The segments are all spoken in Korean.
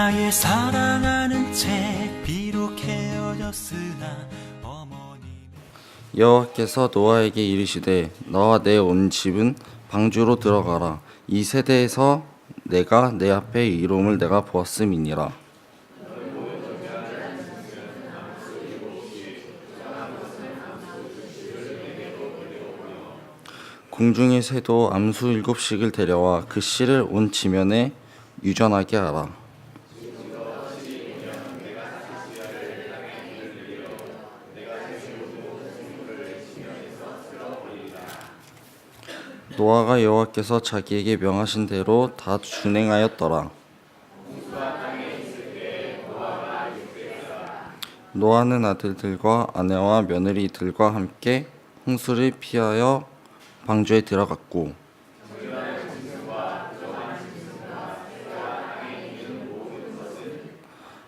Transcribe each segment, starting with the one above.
나의 사랑하는 채 비록 헤어졌으나 어머니. 여호와께서 노아에게 이르시되 너와 내 온 집은 방주로 들어가라. 이 세대에서 내가 내 앞에 이로움을 내가 보았음이니라. 공중의 새도 암수 7씩을 데려와 그 씨를 온 지면에 유전하게 하라. 노아가 여호와께서 자기에게 명하신 대로 다 준행하였더라. 노아는 아들들과 아내와 며느리들과 함께 홍수를 피하여 방주에 들어갔고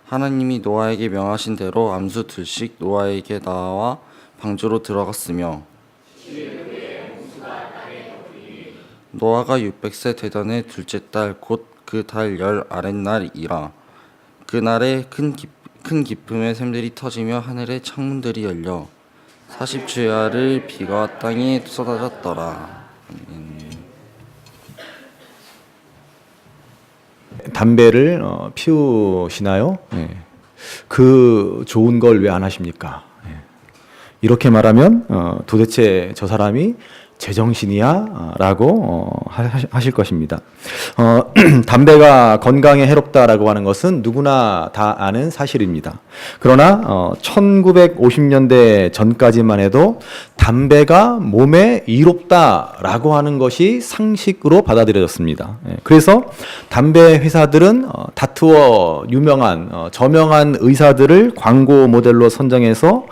하나님이 노아에게 명하신 대로 암수 2씩 노아에게 나와 방주로 들어갔으며 노아가 600세 되던 해 둘째 달 곧 그 달 열 아랫날이라. 그날에 큰 기쁨의 샘들이 터지며 하늘의 창문들이 열려 40주야를 비가 땅에 쏟아졌더라. 담배를 피우시나요? 네. 그 좋은 걸 왜 안 하십니까? 네. 이렇게 말하면 도대체 저 사람이 제정신이야? 라고 하실 것입니다. 담배가 건강에 해롭다라고 하는 것은 누구나 다 아는 사실입니다. 그러나 1950년대 전까지만 해도 담배가 몸에 이롭다라고 하는 것이 상식으로 받아들여졌습니다. 그래서 담배 회사들은 다투어 유명한 저명한 의사들을 광고 모델로 선정해서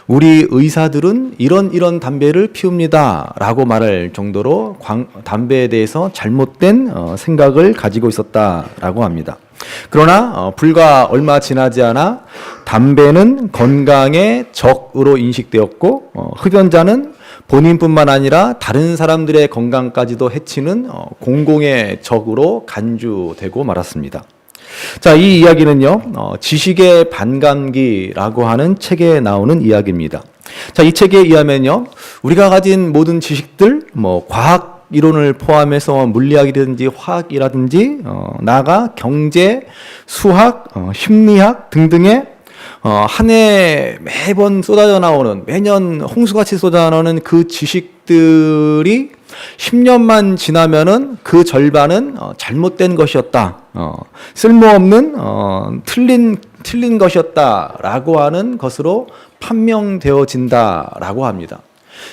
우리 의사들은 이런 담배를 피웁니다 라고 말할 정도로 담배에 대해서 잘못된 생각을 가지고 있었다라고 합니다. 그러나 불과 얼마 지나지 않아 담배는 건강의 적으로 인식되었고 흡연자는 본인뿐만 아니라 다른 사람들의 건강까지도 해치는 공공의 적으로 간주되고 말았습니다. 자, 이 이야기는요, 지식의 반감기라고 하는 책에 나오는 이야기입니다. 자, 이 책에 의하면요, 우리가 가진 모든 지식들, 과학 이론을 포함해서 물리학이라든지 화학이라든지, 나아가 경제, 수학, 심리학 등등의 한 해 매번 쏟아져 나오는, 매년 홍수같이 쏟아져 나오는 그 지식들이 10년만 지나면은 그 절반은 잘못된 것이었다. 쓸모없는 틀린 것이었다라고 하는 것으로 판명되어진다라고 합니다.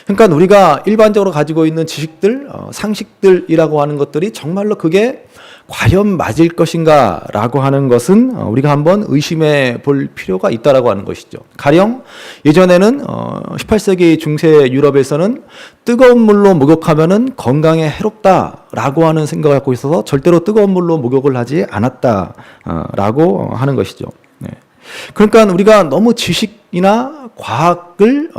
그러니까 우리가 일반적으로 가지고 있는 지식들, 상식들이라고 하는 것들이 정말로 그게 과연 맞을 것인가 라고 하는 것은 우리가 한번 의심해 볼 필요가 있다라고 하는 것이죠. 가령 예전에는 18세기 중세 유럽에서는 뜨거운 물로 목욕하면은 건강에 해롭다라고 하는 생각을 갖고 있어서 절대로 뜨거운 물로 목욕을 하지 않았다라고 하는 것이죠. 네. 그러니까 우리가 너무 지식이나 과학을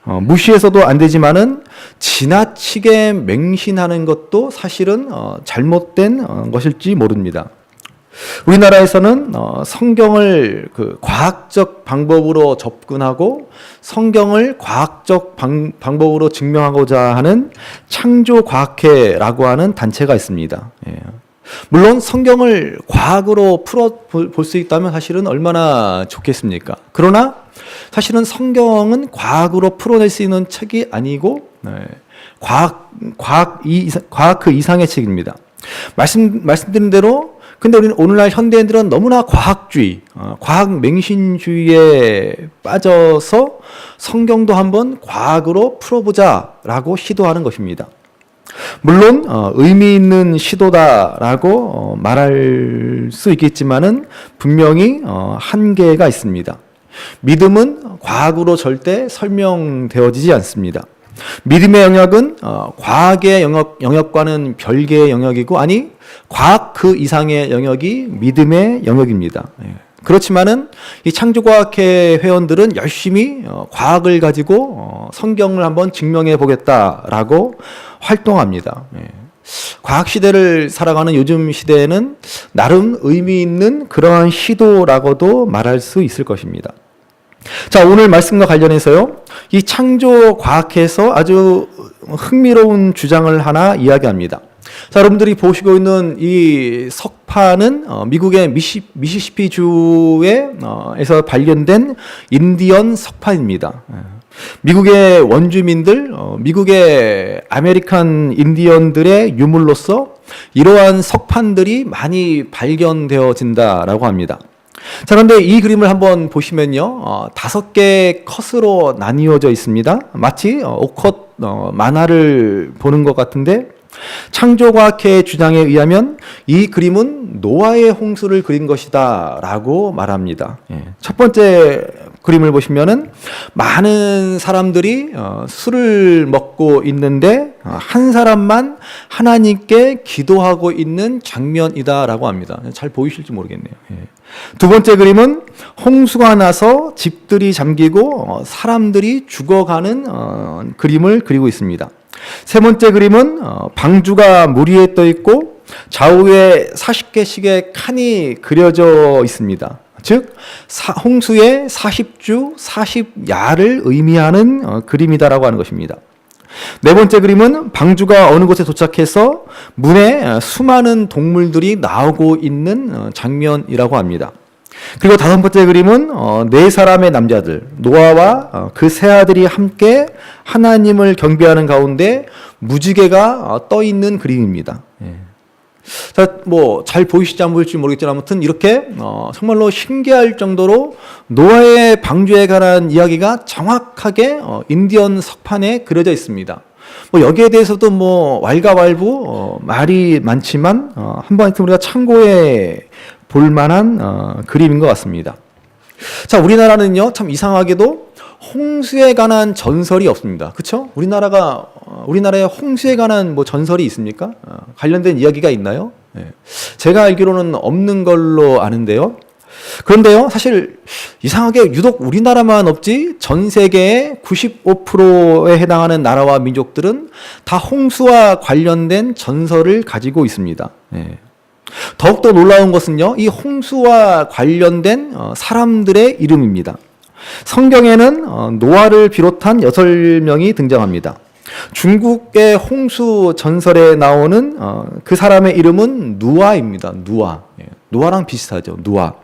무시해서도 안 되지만은 지나치게 맹신하는 것도 사실은 잘못된 것일지 모릅니다. 우리나라에서는 성경을 그 과학적 방법으로 접근하고 성경을 과학적 방법으로 증명하고자 하는 창조과학회라고 하는 단체가 있습니다. 예. 물론 성경을 과학으로 풀어볼 수 있다면 사실은 얼마나 좋겠습니까? 그러나 사실은 성경은 과학으로 풀어낼 수 있는 책이 아니고 과학 그 이상의 책입니다. 말씀드린 대로 근데 우리는 오늘날 현대인들은 너무나 과학주의, 과학 맹신주의에 빠져서 성경도 한번 과학으로 풀어보자라고 시도하는 것입니다. 물론 의미 있는 시도다라고 말할 수 있겠지만은 분명히 한계가 있습니다. 믿음은 과학으로 절대 설명되어지지 않습니다. 믿음의 영역은 과학의 영역과는 별개의 영역이고, 아니 과학 그 이상의 영역이 믿음의 영역입니다. 그렇지만은 이 창조과학회 회원들은 열심히 과학을 가지고 성경을 한번 증명해 보겠다라고 활동합니다. 과학 시대를 살아가는 요즘 시대에는 나름 의미 있는 그러한 시도라고도 말할 수 있을 것입니다. 자, 오늘 말씀과 관련해서요, 이 창조 과학에서 아주 흥미로운 주장을 하나 이야기합니다. 자, 여러분들이 보시고 있는 이 석판은 미국의 미시시피 주에서 발견된 인디언 석판입니다. 미국의 원주민들, 미국의 아메리칸 인디언들의 유물로서 이러한 석판들이 많이 발견되어진다라고 합니다. 자, 그런데 이 그림을 한번 보시면요, 5개의 컷으로 나뉘어져 있습니다. 마치 5컷 만화를 보는 것 같은데, 창조과학회의 주장에 의하면 이 그림은 노아의 홍수를 그린 것이다 라고 말합니다. 첫 번째 그림을 보시면은 많은 사람들이 술을 먹고 있는데 한 사람만 하나님께 기도하고 있는 장면이다라고 합니다. 잘 보이실지 모르겠네요. 두 번째 그림은 홍수가 나서 집들이 잠기고 사람들이 죽어가는 그림을 그리고 있습니다. 세 번째 그림은 방주가 물 위에 떠 있고 좌우에 40개씩의 칸이 그려져 있습니다. 즉 홍수의 40주 40야를 의미하는 그림이다라고 하는 것입니다. 네 번째 그림은 방주가 어느 곳에 도착해서 문에 수많은 동물들이 나오고 있는 장면이라고 합니다. 그리고 다섯 번째 그림은 네 사람의 남자들, 노아와 그 세 아들이 함께 하나님을 경배하는 가운데 무지개가 떠 있는 그림입니다. 자, 뭐 잘 보이실지 안 보일지 모르겠지만 아무튼 이렇게 정말로 신기할 정도로 노아의 방주에 관한 이야기가 정확하게 인디언 석판에 그려져 있습니다. 뭐 여기에 대해서도 뭐 왈가왈부 말이 많지만 한번 우리가 참고해 볼 만한 그림인 것 같습니다. 자, 우리나라는요, 참 이상하게도 홍수에 관한 전설이 없습니다. 그렇죠? 우리나라에 홍수에 관한 뭐 전설이 있습니까? 관련된 이야기가 있나요? 제가 알기로는 없는 걸로 아는데요. 그런데요, 사실 이상하게 유독 우리나라만 없지 전 세계의 95%에 해당하는 나라와 민족들은 다 홍수와 관련된 전설을 가지고 있습니다. 더욱더 놀라운 것은요, 이 홍수와 관련된 사람들의 이름입니다. 성경에는 노아를 비롯한 6명이 등장합니다. 중국의 홍수 전설에 나오는 그 사람의 이름은 누아입니다. 누아랑 비슷하죠. 누아.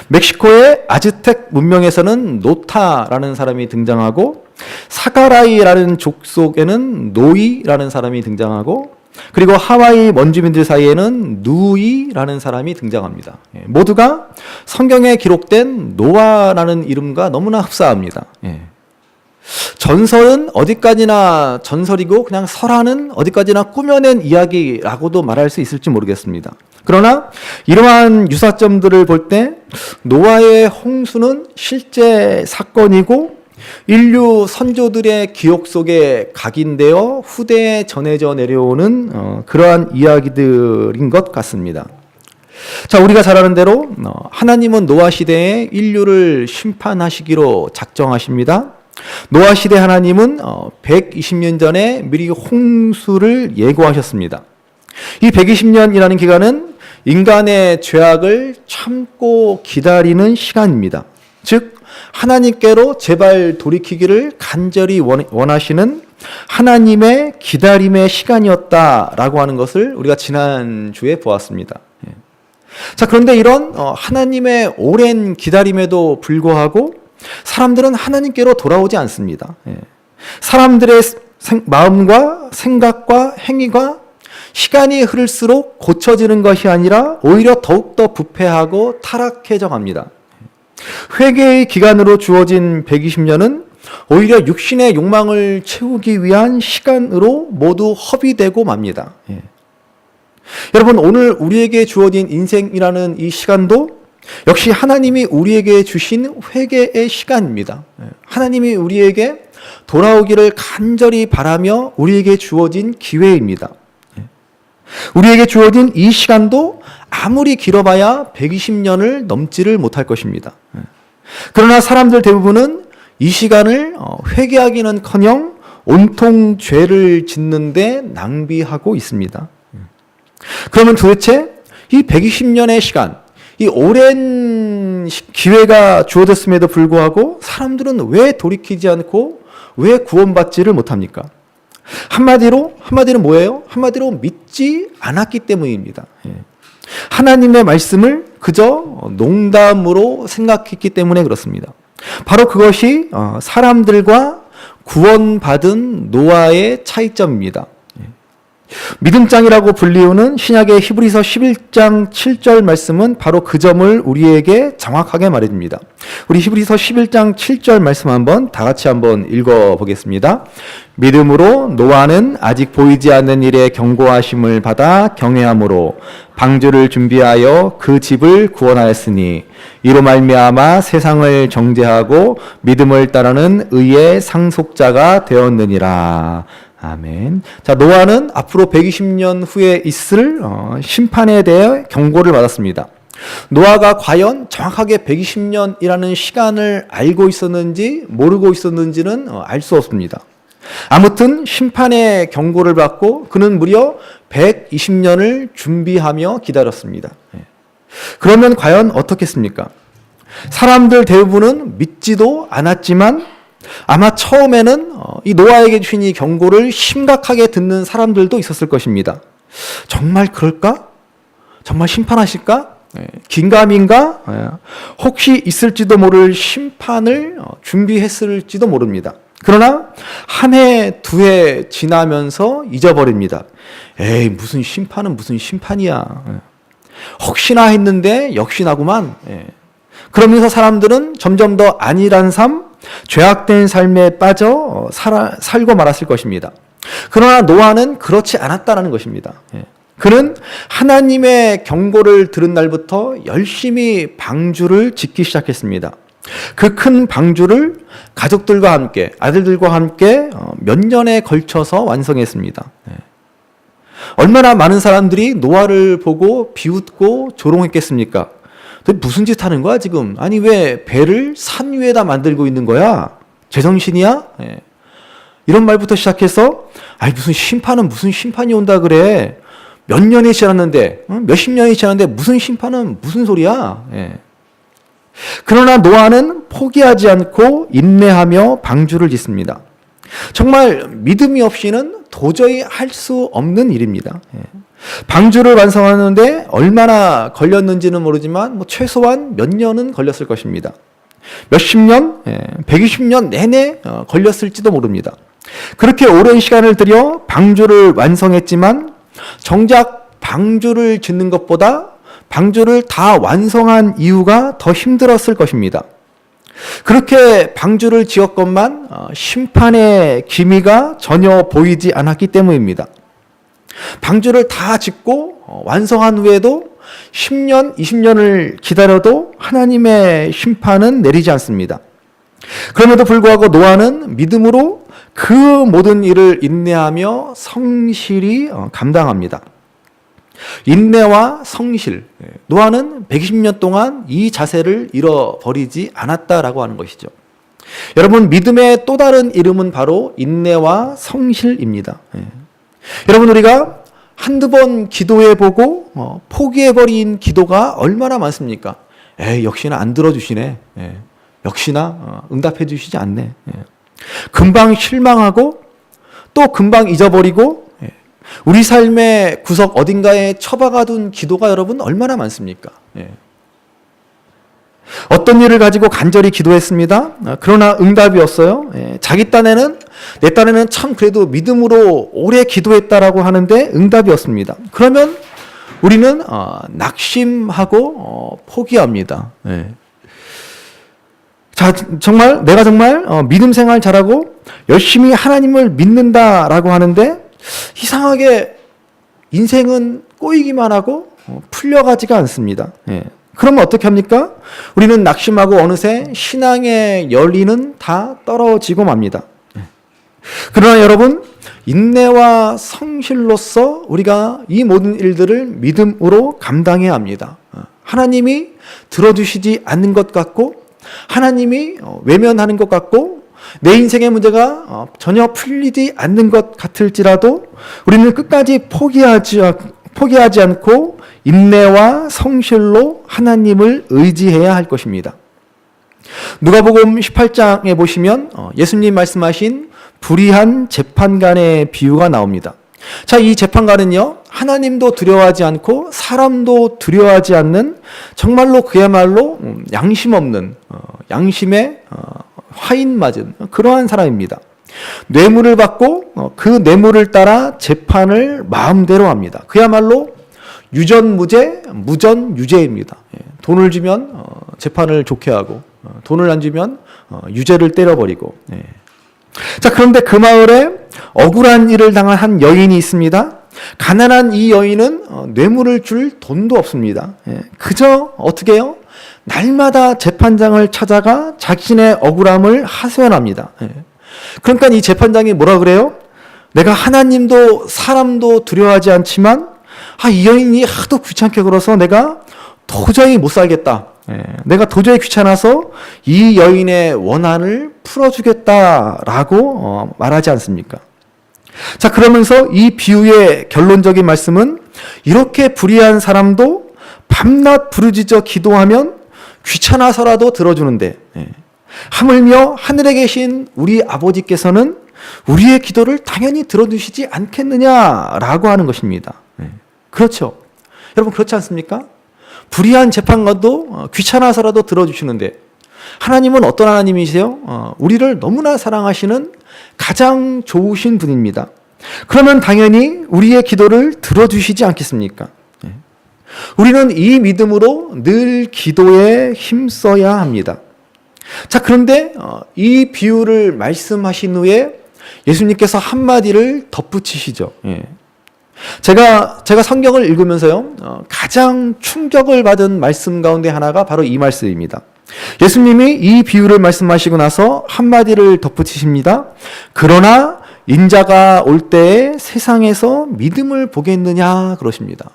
멕시코의 아즈텍 문명에서는 노타라는 사람이 등장하고, 사가라이라는 족속에는 노이라는 사람이 등장하고, 그리고 하와이 원주민들 사이에는 누이라는 사람이 등장합니다. 모두가 성경에 기록된 노아라는 이름과 너무나 흡사합니다. 전설은 어디까지나 전설이고 그냥 설화는 어디까지나 꾸며낸 이야기라고도 말할 수 있을지 모르겠습니다. 그러나 이러한 유사점들을 볼 때 노아의 홍수는 실제 사건이고 인류 선조들의 기억 속에 각인되어 후대에 전해져 내려오는 그러한 이야기들인 것 같습니다. 자, 우리가 잘 아는 대로 하나님은 노아 시대에 인류를 심판하시기로 작정하십니다. 노아 시대 하나님은 120년 전에 미리 홍수를 예고하셨습니다. 이 120년이라는 기간은 인간의 죄악을 참고 기다리는 시간입니다. 즉 하나님께로 제발 돌이키기를 간절히 원하시는 하나님의 기다림의 시간이었다라고 하는 것을 우리가 지난주에 보았습니다. 자, 그런데 이런 하나님의 오랜 기다림에도 불구하고 사람들은 하나님께로 돌아오지 않습니다. 사람들의 마음과 생각과 행위가 시간이 흐를수록 고쳐지는 것이 아니라 오히려 더욱더 부패하고 타락해져 갑니다. 회개의 기간으로 주어진 120년은 오히려 육신의 욕망을 채우기 위한 시간으로 모두 허비되고 맙니다. 여러분, 오늘 우리에게 주어진 인생이라는 이 시간도 역시 하나님이 우리에게 주신 회개의 시간입니다. 하나님이 우리에게 돌아오기를 간절히 바라며 우리에게 주어진 기회입니다. 우리에게 주어진 이 시간도 아무리 길어봐야 120년을 넘지를 못할 것입니다. 그러나 사람들 대부분은 이 시간을 회개하기는커녕 온통 죄를 짓는데 낭비하고 있습니다. 그러면 도대체 이 120년의 시간, 이 오랜 기회가 주어졌음에도 불구하고 사람들은 왜 돌이키지 않고 왜 구원받지를 못합니까? 한마디로 뭐예요? 한마디로 믿지 않았기 때문입니다. 하나님의 말씀을 그저 농담으로 생각했기 때문에 그렇습니다. 바로 그것이 사람들과 구원받은 노아의 차이점입니다. 믿음장이라고 불리우는 신약의 히브리서 11장 7절 말씀은 바로 그 점을 우리에게 정확하게 말해줍니다. 우리 히브리서 11장 7절 말씀 다 같이 한번 읽어보겠습니다. 믿음으로 노아는 아직 보이지 않는 일에 경고하심을 받아 경외함으로 방주를 준비하여 그 집을 구원하였으니 이로 말미암아 세상을 정죄하고 믿음을 따르는 의의 상속자가 되었느니라. 아멘. 자, 노아는 앞으로 120년 후에 있을 심판에 대해 경고를 받았습니다. 노아가 과연 정확하게 120년이라는 시간을 알고 있었는지 모르고 있었는지는 알 수 없습니다. 아무튼 심판의 경고를 받고 그는 무려 120년을 준비하며 기다렸습니다. 그러면 과연 어떻겠습니까? 사람들 대부분은 믿지도 않았지만 아마 처음에는 이 노아에게 주신 이 경고를 심각하게 듣는 사람들도 있었을 것입니다. 정말 그럴까? 정말 심판하실까? 긴가민가? 혹시 있을지도 모를 심판을 준비했을지도 모릅니다. 그러나 한 해, 두 해 지나면서 잊어버립니다. 에이, 무슨 심판은 무슨 심판이야. 혹시나 했는데 역시나구만. 그러면서 사람들은 점점 더 안일한 삶, 죄악된 삶에 빠져 살고 말았을 것입니다. 그러나 노아는 그렇지 않았다는 것입니다. 그는 하나님의 경고를 들은 날부터 열심히 방주를 짓기 시작했습니다. 그 큰 방주를 가족들과 함께, 아들들과 함께 몇 년에 걸쳐서 완성했습니다. 얼마나 많은 사람들이 노아를 보고 비웃고 조롱했겠습니까? 너 무슨 짓 하는 거야 지금? 아니 왜 배를 산 위에다 만들고 있는 거야? 제정신이야? 이런 말부터 시작해서 아니 무슨 심판은 무슨 심판이 온다 그래? 몇 년이 지났는데 몇십 년이 지났는데 무슨 심판은 무슨 소리야? 그러나 노아는 포기하지 않고 인내하며 방주를 짓습니다. 정말 믿음이 없이는 도저히 할 수 없는 일입니다. 방주를 완성하는데 얼마나 걸렸는지는 모르지만 최소한 몇 년은 걸렸을 것입니다. 몇십 년, 120년 내내 걸렸을지도 모릅니다. 그렇게 오랜 시간을 들여 방주를 완성했지만 정작 방주를 짓는 것보다 방주를 다 완성한 이유가 더 힘들었을 것입니다. 그렇게 방주를 지었건만 심판의 기미가 전혀 보이지 않았기 때문입니다. 방주를 다 짓고 완성한 후에도 10년, 20년을 기다려도 하나님의 심판은 내리지 않습니다. 그럼에도 불구하고 노아는 믿음으로 그 모든 일을 인내하며 성실히 감당합니다. 인내와 성실, 노아는 120년 동안 이 자세를 잃어버리지 않았다라고 하는 것이죠. 여러분, 믿음의 또 다른 이름은 바로 인내와 성실입니다. 여러분, 우리가 한두 번 기도해보고 포기해버린 기도가 얼마나 많습니까? 역시나 안 들어주시네. 역시나 응답해 주시지 않네. 금방 실망하고 또 금방 잊어버리고 우리 삶의 구석 어딘가에 처박아둔 기도가 여러분 얼마나 많습니까? 어떤 일을 가지고 간절히 기도했습니다. 그러나 응답이 없어요. 자기 딴에는 내 딴에는 참 그래도 믿음으로 오래 기도했다라고 하는데 응답이 없습니다. 그러면 우리는 낙심하고 포기합니다. 자, 내가 정말 믿음 생활 잘하고 열심히 하나님을 믿는다라고 하는데 이상하게 인생은 꼬이기만 하고 풀려가지가 않습니다. 그러면 어떻게 합니까? 우리는 낙심하고 어느새 신앙의 열리는 다 떨어지고 맙니다. 그러나 여러분, 인내와 성실로서 우리가 이 모든 일들을 믿음으로 감당해야 합니다. 하나님이 들어주시지 않는 것 같고 하나님이 외면하는 것 같고 내 인생의 문제가 전혀 풀리지 않는 것 같을지라도 우리는 끝까지 포기하지 않고 인내와 성실로 하나님을 의지해야 할 것입니다. 누가복음 18장에 보시면 예수님 말씀하신 불의한 재판관의 비유가 나옵니다. 자, 이 재판관은요, 하나님도 두려워하지 않고 사람도 두려워하지 않는 정말로 그야말로 양심 없는 양심에 화인 맞은 그러한 사람입니다. 뇌물을 받고 그 뇌물을 따라 재판을 마음대로 합니다. 그야말로 유전무죄, 무전유죄입니다. 돈을 주면 재판을 좋게 하고 돈을 안 주면 유죄를 때려버리고. 자, 그런데 그 마을에 억울한 일을 당한 한 여인이 있습니다. 가난한 이 여인은 뇌물을 줄 돈도 없습니다. 그저 어떻게 해요? 날마다 재판장을 찾아가 자신의 억울함을 하소연합니다. 그러니까 이 재판장이 뭐라 그래요? 내가 하나님도 사람도 두려워하지 않지만 이 여인이 하도 귀찮게 굴어서 내가 도저히 못 살겠다. 내가 도저히 귀찮아서 이 여인의 원한을 풀어주겠다라고 말하지 않습니까? 자, 그러면서 이 비유의 결론적인 말씀은 이렇게 불의한 사람도 밤낮 부르짖어 기도하면 귀찮아서라도 들어주는데 하물며 하늘에 계신 우리 아버지께서는 우리의 기도를 당연히 들어주시지 않겠느냐라고 하는 것입니다. 그렇죠. 여러분 그렇지 않습니까? 불의한 재판관도 귀찮아서라도 들어주시는데 하나님은 어떤 하나님이세요? 우리를 너무나 사랑하시는 가장 좋으신 분입니다. 그러면 당연히 우리의 기도를 들어주시지 않겠습니까? 우리는 이 믿음으로 늘 기도에 힘써야 합니다. 자, 그런데 이 비유를 말씀하신 후에 예수님께서 한마디를 덧붙이시죠. 제가 성경을 읽으면서요, 가장 충격을 받은 말씀 가운데 하나가 바로 이 말씀입니다. 예수님이 이 비유를 말씀하시고 나서 한마디를 덧붙이십니다. 그러나 인자가 올 때에 세상에서 믿음을 보겠느냐 그러십니다.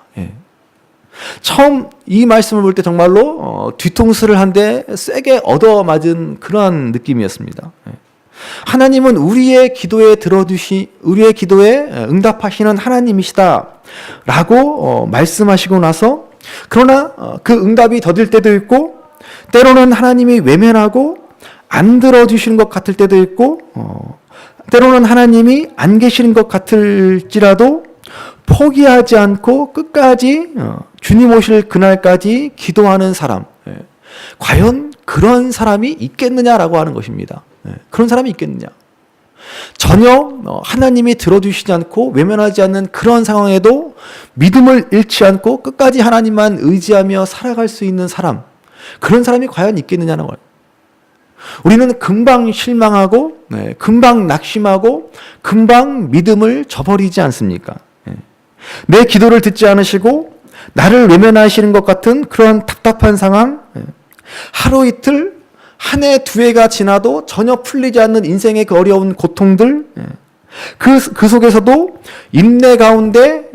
처음 이 말씀을 볼 때 정말로 뒤통수를 한 대 세게 얻어맞은 그러한 느낌이었습니다. 하나님은 우리의 기도에 우리의 기도에 응답하시는 하나님이시다라고 말씀하시고 나서 그러나 그 응답이 더딜 때도 있고 때로는 하나님이 외면하고 안 들어주시는 것 같을 때도 있고 때로는 하나님이 안 계시는 것 같을지라도 포기하지 않고 끝까지 주님 오실 그날까지 기도하는 사람, 과연 그런 사람이 있겠느냐라고 하는 것입니다. 그런 사람이 있겠느냐? 전혀 하나님이 들어주시지 않고 외면하지 않는 그런 상황에도 믿음을 잃지 않고 끝까지 하나님만 의지하며 살아갈 수 있는 사람, 그런 사람이 과연 있겠느냐는 거예요. 우리는 금방 실망하고 금방 낙심하고 금방 믿음을 저버리지 않습니까? 내 기도를 듣지 않으시고 나를 외면하시는 것 같은 그런 답답한 상황, 하루 이틀, 한 해, 두 해가 지나도 전혀 풀리지 않는 인생의 그 어려운 고통들, 그 속에서도 인내 가운데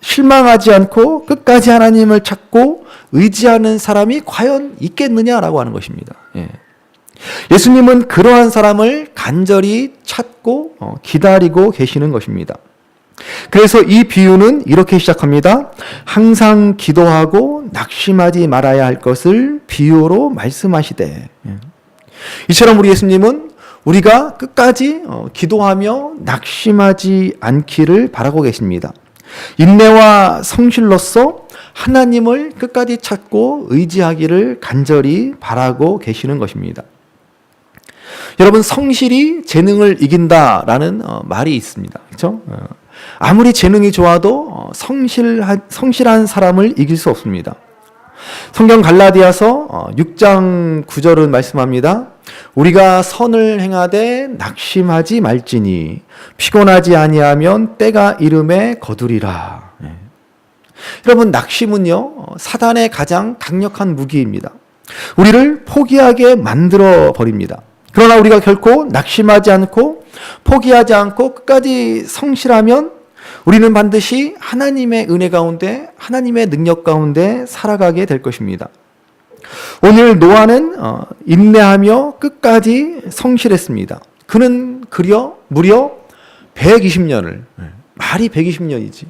실망하지 않고 끝까지 하나님을 찾고 의지하는 사람이 과연 있겠느냐라고 하는 것입니다. 예수님은 그러한 사람을 간절히 찾고 기다리고 계시는 것입니다. 그래서 이 비유는 이렇게 시작합니다. 항상 기도하고 낙심하지 말아야 할 것을 비유로 말씀하시되. 이처럼 우리 예수님은 우리가 끝까지 기도하며 낙심하지 않기를 바라고 계십니다. 인내와 성실로서 하나님을 끝까지 찾고 의지하기를 간절히 바라고 계시는 것입니다. 여러분, 성실이 재능을 이긴다라는 말이 있습니다. 그렇죠? 아무리 재능이 좋아도 성실한 사람을 이길 수 없습니다. 성경 갈라디아서 6장 9절은 말씀합니다. 우리가 선을 행하되 낙심하지 말지니 피곤하지 아니하면 때가 이름에 거두리라. 여러분, 낙심은요, 사단의 가장 강력한 무기입니다. 우리를 포기하게 만들어 버립니다. 그러나 우리가 결코 낙심하지 않고 포기하지 않고 끝까지 성실하면 우리는 반드시 하나님의 은혜 가운데, 하나님의 능력 가운데 살아가게 될 것입니다. 오늘 노아는 인내하며 끝까지 성실했습니다. 그는 무려 120년을, 말이 120년이지.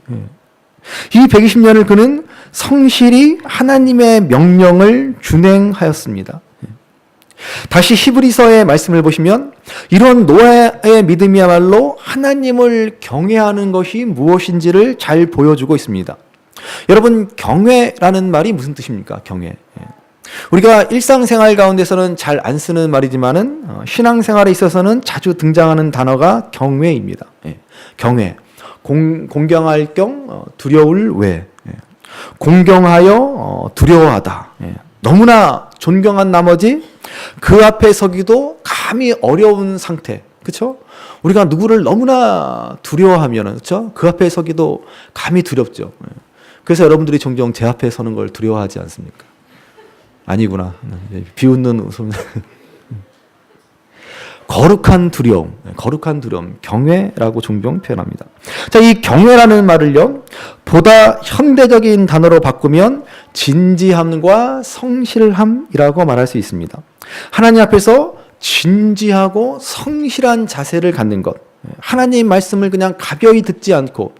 이 120년을 그는 성실히 하나님의 명령을 준행하였습니다. 다시 히브리서의 말씀을 보시면 이런 노아의 믿음이야말로 하나님을 경외하는 것이 무엇인지를 잘 보여주고 있습니다. 여러분, 경외라는 말이 무슨 뜻입니까? 경외. 우리가 일상생활 가운데서는 잘 안 쓰는 말이지만은 신앙생활에 있어서는 자주 등장하는 단어가 경외입니다. 경외. 공경할 경, 두려울 외. 공경하여 두려워하다. 너무나 존경한 나머지 그 앞에 서기도 감히 어려운 상태. 그렇죠? 우리가 누구를 너무나 두려워하면은, 그렇죠? 그 앞에 서기도 감히 두렵죠. 그래서 여러분들이 종종 제 앞에 서는 걸 두려워하지 않습니까? 아니구나. 비웃는 웃음. 거룩한 두려움, 경외라고 종종 표현합니다. 자, 이 경외라는 말을요, 보다 현대적인 단어로 바꾸면 진지함과 성실함이라고 말할 수 있습니다. 하나님 앞에서 진지하고 성실한 자세를 갖는 것, 하나님 말씀을 그냥 가벼이 듣지 않고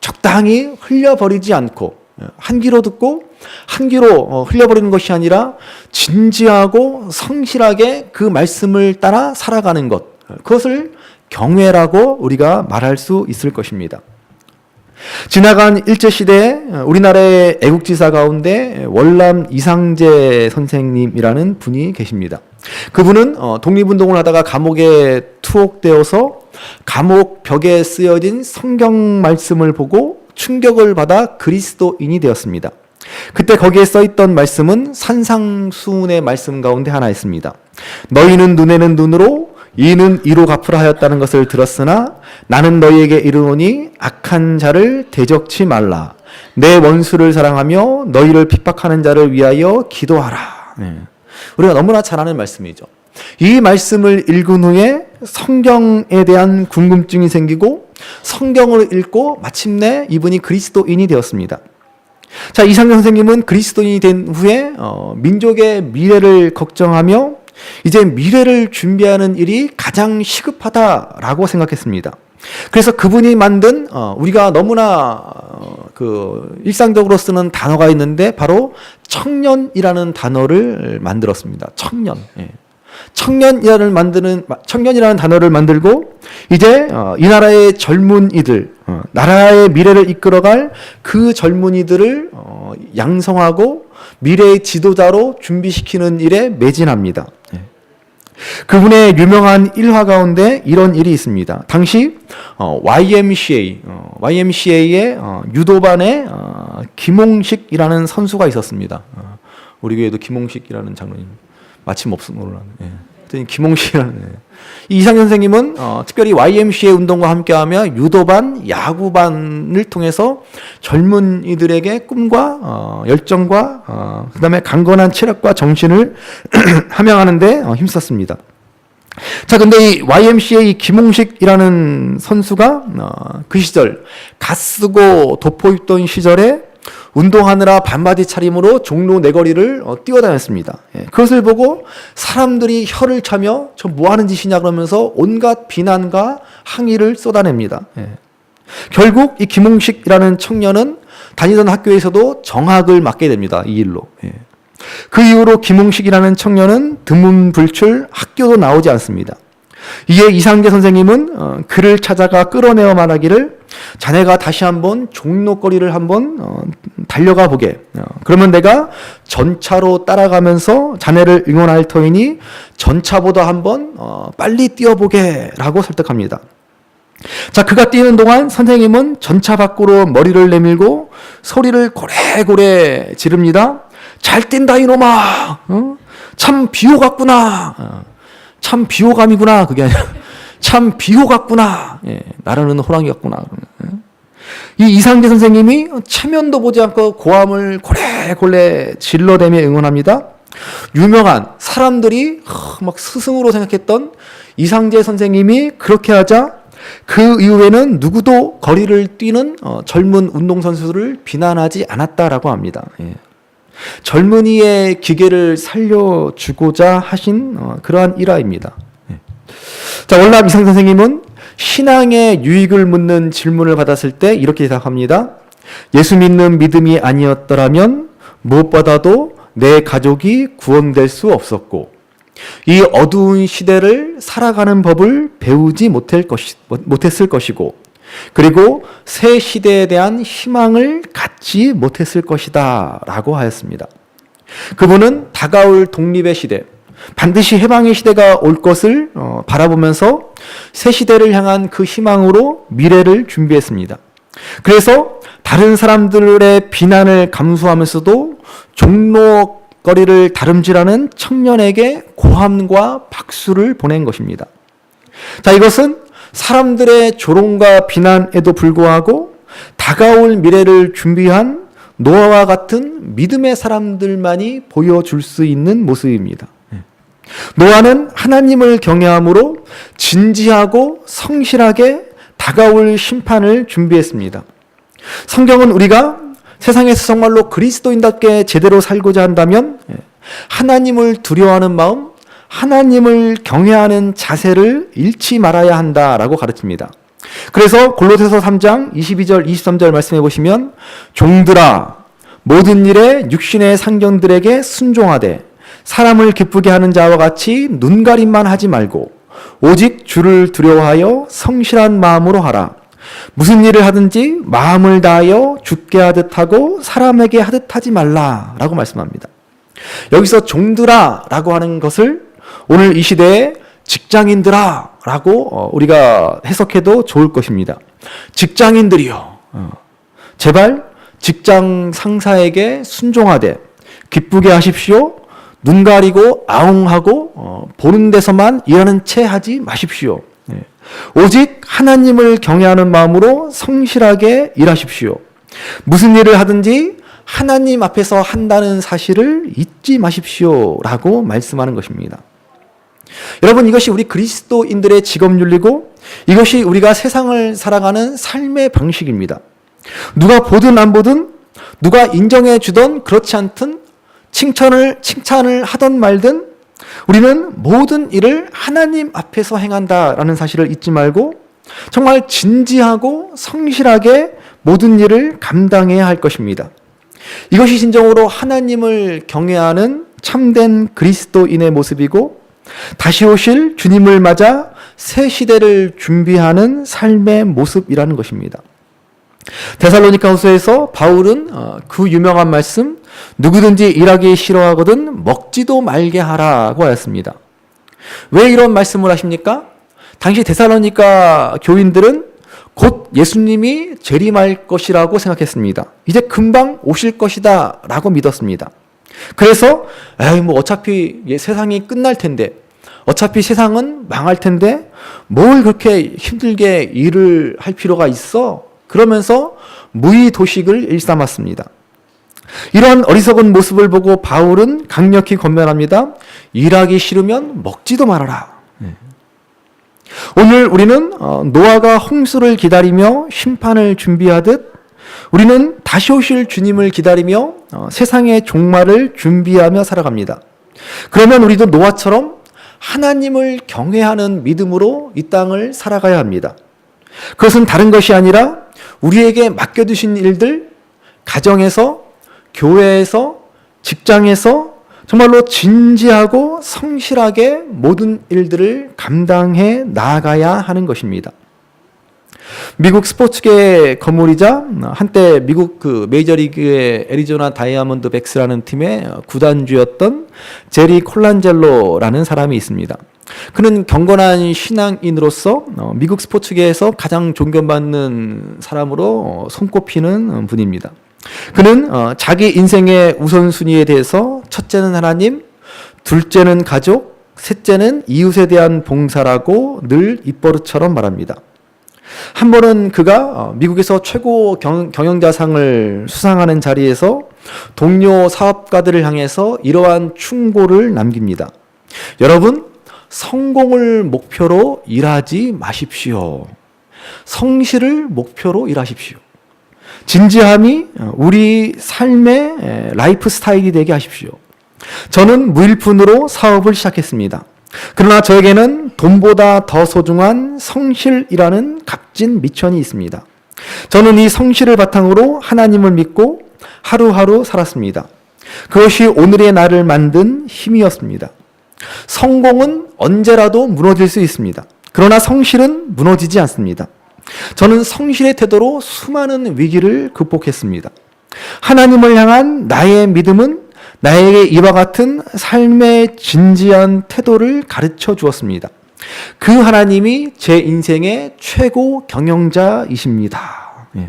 적당히 흘려버리지 않고 한 귀로 듣고 한 귀로 흘려버리는 것이 아니라 진지하고 성실하게 그 말씀을 따라 살아가는 것, 그것을 경외라고 우리가 말할 수 있을 것입니다. 지나간 일제시대에 우리나라의 애국지사 가운데 월남 이상재 선생님이라는 분이 계십니다. 그분은 독립운동을 하다가 감옥에 투옥되어서 감옥 벽에 쓰여진 성경 말씀을 보고 충격을 받아 그리스도인이 되었습니다. 그때 거기에 써있던 말씀은 산상수훈의 말씀 가운데 하나였습니다. 너희는 눈에는 눈으로 이는 이로 갚으라 하였다는 것을 들었으나 나는 너희에게 이르노니 악한 자를 대적치 말라. 내 원수를 사랑하며 너희를 핍박하는 자를 위하여 기도하라. 우리가 너무나 잘 아는 말씀이죠. 이 말씀을 읽은 후에 성경에 대한 궁금증이 생기고 성경을 읽고 마침내 이분이 그리스도인이 되었습니다. 자, 이상경 선생님은 그리스도인이 된 후에 민족의 미래를 걱정하며 이제 미래를 준비하는 일이 가장 시급하다라고 생각했습니다. 그래서 그분이 만든 우리가 너무나 일상적으로 쓰는 단어가 있는데 바로 청년이라는 단어를 만들었습니다. 청년. 청년이라는 단어를 만들고 이제 이 나라의 젊은이들, 나라의 미래를 이끌어갈 그 젊은이들을 양성하고 미래의 지도자로 준비시키는 일에 매진합니다. 그분의 유명한 일화 가운데 이런 일이 있습니다. 당시 YMCA의 유도반에 김홍식이라는 선수가 있었습니다. 우리 교회도 김홍식이라는 장로님 마침 없으면 김홍식이라는 이상현 선생님은 특별히 YMCA 운동과 함께하며 유도반, 야구반을 통해서 젊은이들에게 꿈과 열정과 그다음에 강건한 체력과 정신을 함양하는데 힘썼습니다. 자, 근데 이 YMCA 김홍식이라는 선수가 그 시절 갓쓰고 도포 입던 시절에 운동하느라 반바지 차림으로 종로 내거리를 뛰어다녔습니다. 그것을 보고 사람들이 혀를 차며 저 뭐하는 짓이냐 그러면서 온갖 비난과 항의를 쏟아냅니다. 결국 이 김홍식이라는 청년은 다니던 학교에서도 정학을 맡게 됩니다. 이 일로. 그 이후로 김홍식이라는 청년은 드문불출 학교도 나오지 않습니다. 이에 이상재 선생님은 그를 찾아가 끌어내어 말하기를 자네가 다시 한번 종로거리를 한번 달려가 보게. 그러면 내가 전차로 따라가면서 자네를 응원할 터이니 전차보다 한번 빨리 뛰어보게 라고 설득합니다. 자, 그가 뛰는 동안 선생님은 전차 밖으로 머리를 내밀고 소리를 고래고래 지릅니다. 잘 뛴다 이놈아. 참 비호 같구나. 참 비호감이구나. 그게 아니라 참 비호 같구나. 나라는 호랑이 같구나. 이 이상재 선생님이 체면도 보지 않고 고함을 고래고래 질러대며 응원합니다. 유명한 사람들이 막 스승으로 생각했던 이상재 선생님이 그렇게 하자 그 이후에는 누구도 거리를 뛰는 젊은 운동선수들을 비난하지 않았다라고 합니다. 젊은이의 기계를 살려주고자 하신 그러한 일화입니다. 자, 월남 이상 선생님은 신앙의 유익을 묻는 질문을 받았을 때 이렇게 대답합니다. 예수 믿는 믿음이 아니었더라면 무엇보다도 내 가족이 구원될 수 없었고 이 어두운 시대를 살아가는 법을 배우지 못했을 것이고 그리고 새 시대에 대한 희망을 갖지 못했을 것이다 라고 하였습니다. 그분은 다가올 독립의 시대, 반드시 해방의 시대가 올 것을 바라보면서 새 시대를 향한 그 희망으로 미래를 준비했습니다. 그래서 다른 사람들의 비난을 감수하면서도 종로거리를 다름질하는 청년에게 고함과 박수를 보낸 것입니다. 자, 이것은 사람들의 조롱과 비난에도 불구하고 다가올 미래를 준비한 노아와 같은 믿음의 사람들만이 보여줄 수 있는 모습입니다. 노아는 하나님을 경외함으로 진지하고 성실하게 다가올 심판을 준비했습니다. 성경은 우리가 세상에서 정말로 그리스도인답게 제대로 살고자 한다면 하나님을 두려워하는 마음, 하나님을 경외하는 자세를 잃지 말아야 한다라고 가르칩니다. 그래서 골로새서 3장 22절 23절 말씀해 보시면 종들아 모든 일에 육신의 상견들에게 순종하되 사람을 기쁘게 하는 자와 같이 눈가림만 하지 말고 오직 주를 두려워하여 성실한 마음으로 하라. 무슨 일을 하든지 마음을 다하여 주께 하듯 하고 사람에게 하듯 하지 말라라고 말씀합니다. 여기서 종들아 라고 하는 것을 오늘 이 시대에 직장인들아 라고 우리가 해석해도 좋을 것입니다. 직장인들이요. 제발 직장 상사에게 순종하되 기쁘게 하십시오. 눈 가리고 아웅하고 보는 데서만 일하는 채 하지 마십시오. 오직 하나님을 경외하는 마음으로 성실하게 일하십시오. 무슨 일을 하든지 하나님 앞에서 한다는 사실을 잊지 마십시오 라고 말씀하는 것입니다. 여러분, 이것이 우리 그리스도인들의 직업윤리고 이것이 우리가 세상을 살아가는 삶의 방식입니다. 누가 보든 안 보든 누가 인정해 주든 그렇지 않든 칭찬을 하던 말든 우리는 모든 일을 하나님 앞에서 행한다라는 사실을 잊지 말고 정말 진지하고 성실하게 모든 일을 감당해야 할 것입니다. 이것이 진정으로 하나님을 경외하는 참된 그리스도인의 모습이고 다시 오실 주님을 맞아 새 시대를 준비하는 삶의 모습이라는 것입니다. 데살로니가후서에서 바울은 그 유명한 말씀 누구든지 일하기 싫어하거든 먹지도 말게 하라고 하였습니다. 왜 이런 말씀을 하십니까? 당시 데살로니가 교인들은 곧 예수님이 재림할 것이라고 생각했습니다. 이제 금방 오실 것이다 라고 믿었습니다. 그래서 어차피 세상이 끝날 텐데 어차피 세상은 망할 텐데 뭘 그렇게 힘들게 일을 할 필요가 있어? 그러면서 무의도식을 일삼았습니다. 이러한 어리석은 모습을 보고 바울은 강력히 권면합니다. 일하기 싫으면 먹지도 말아라. 오늘 우리는 노아가 홍수를 기다리며 심판을 준비하듯 우리는 다시 오실 주님을 기다리며 세상의 종말을 준비하며 살아갑니다. 그러면 우리도 노아처럼 하나님을 경외하는 믿음으로 이 땅을 살아가야 합니다. 그것은 다른 것이 아니라 우리에게 맡겨두신 일들, 가정에서, 교회에서, 직장에서 정말로 진지하고 성실하게 모든 일들을 감당해 나아가야 하는 것입니다. 미국 스포츠계의 거물이자 한때 미국 메이저리그의 애리조나 다이아몬드백스라는 팀의 구단주였던 제리 콜란젤로라는 사람이 있습니다. 그는 경건한 신앙인으로서 미국 스포츠계에서 가장 존경받는 사람으로 손꼽히는 분입니다. 그는 자기 인생의 우선순위에 대해서 첫째는 하나님, 둘째는 가족, 셋째는 이웃에 대한 봉사라고 늘 입버릇처럼 말합니다. 한 번은 그가 미국에서 최고 경영자상을 수상하는 자리에서 동료 사업가들을 향해서 이러한 충고를 남깁니다. 여러분, 성공을 목표로 일하지 마십시오. 성실을 목표로 일하십시오. 진지함이 우리 삶의 라이프 스타일이 되게 하십시오. 저는 무일푼으로 사업을 시작했습니다. 그러나 저에게는 돈보다 더 소중한 성실이라는 값진 미천이 있습니다. 저는 이 성실을 바탕으로 하나님을 믿고 하루하루 살았습니다. 그것이 오늘의 나를 만든 힘이었습니다. 성공은 언제라도 무너질 수 있습니다. 그러나 성실은 무너지지 않습니다. 저는 성실의 태도로 수많은 위기를 극복했습니다. 하나님을 향한 나의 믿음은 나에게 이와 같은 삶의 진지한 태도를 가르쳐 주었습니다. 그 하나님이 제 인생의 최고 경영자이십니다. 예.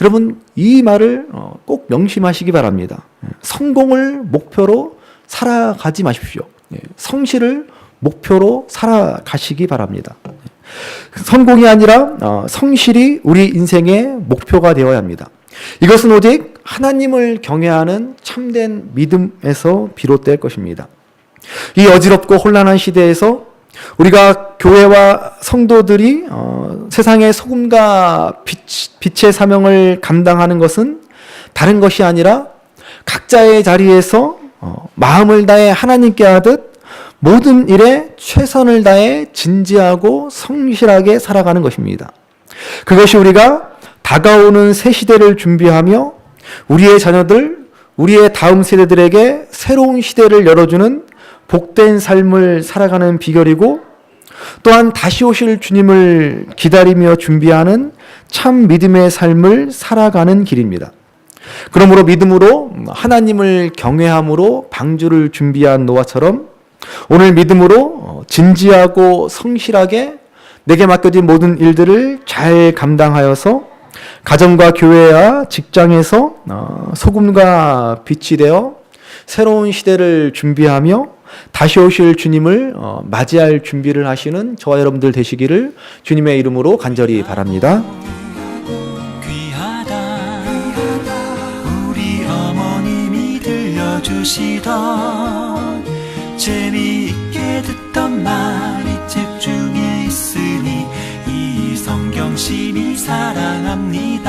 여러분, 이 말을 꼭 명심하시기 바랍니다. 성공을 목표로 살아가지 마십시오. 예. 성실을 목표로 살아가시기 바랍니다. 성공이 아니라 성실이 우리 인생의 목표가 되어야 합니다. 이것은 오직 하나님을 경외하는 참된 믿음에서 비롯될 것입니다. 이 어지럽고 혼란한 시대에서 우리가 교회와 성도들이 세상의 소금과 빛의 사명을 감당하는 것은 다른 것이 아니라 각자의 자리에서 마음을 다해 하나님께 하듯 모든 일에 최선을 다해 진지하고 성실하게 살아가는 것입니다. 그것이 우리가 다가오는 새 시대를 준비하며 우리의 자녀들, 우리의 다음 세대들에게 새로운 시대를 열어주는 복된 삶을 살아가는 비결이고, 또한 다시 오실 주님을 기다리며 준비하는 참 믿음의 삶을 살아가는 길입니다. 그러므로 믿음으로 하나님을 경외함으로 방주를 준비한 노아처럼 오늘 믿음으로 진지하고 성실하게 내게 맡겨진 모든 일들을 잘 감당하여서 가정과 교회와 직장에서 소금과 빛이 되어 새로운 시대를 준비하며 다시 오실 주님을 맞이할 준비를 하시는 저와 여러분들 되시기를 주님의 이름으로 간절히 바랍니다. 귀하다 우리 어머님이 들려주시던 재미있게 듣던 말이 책 중에 있으니 이 성경심이 사랑합니다.